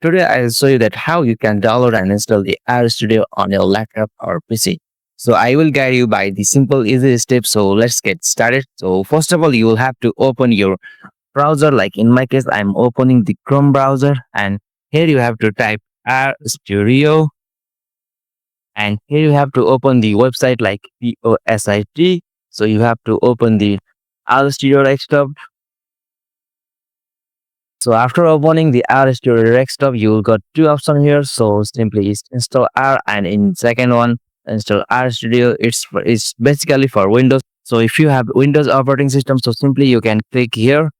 Today I'll show you that how you can download and install the RStudio on your laptop or PC. So I will guide you by the simple easy steps. So let's get started. So first of all, you will have to open your browser. Like in my case, I'm opening the Chrome browser, and here you have to type RStudio, and here you have to open the website like POSIT. So you have to open the RStudio desktop. So after opening the RStudio desktop, you will got two options here. So simply install R, and in second one install RStudio. It's basically for Windows. So if you have Windows operating system, so simply you can click here.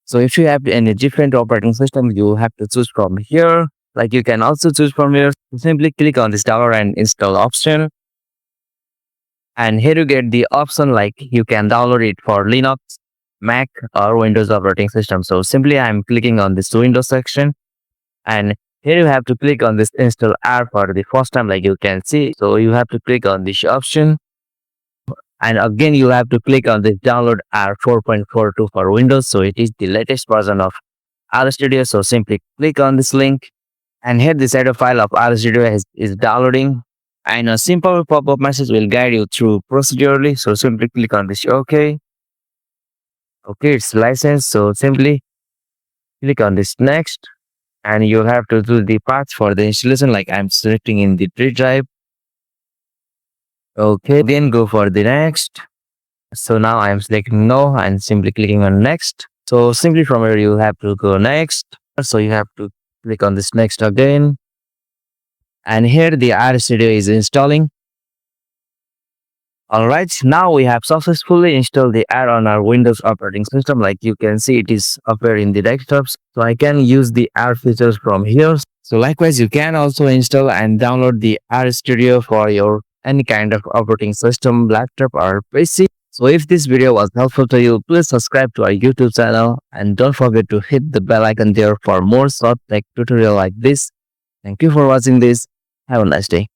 So if you have any different operating system, you have to choose from here. Like you can also choose from here. Simply click on this download and install option. And here you get the option like you can download it for Linux, Mac, or Windows operating system. So simply I'm clicking on this Windows section, and here you have to click on this install R for the first time, like you can see. So you have to click on this option, and again you have to click on this download R 4.42 for Windows. So it is the latest version of RStudio. So simply click on this link, and here the shadow file of RStudio is downloading, and a simple pop-up message will guide you through procedurally. So simply click on this OK. Okay, it's licensed. So simply click on this next, and you have to do the path for the installation. Like I'm selecting in the tree drive. Okay, then go for the next. So now I'm selecting no and simply clicking on next. So simply from here you have to go next. So you have to click on this next again. And here the RStudio is installing. Alright, now we have successfully installed the R on our Windows operating system. Like you can see, it is appear in the desktops. So I can use the R features from here. So likewise, you can also install and download the RStudio for your any kind of operating system, laptop or PC. So if this video was helpful to you, please subscribe to our YouTube channel and don't forget to hit the bell icon there for more short tech tutorial like this. Thank you for watching this. Have a nice day.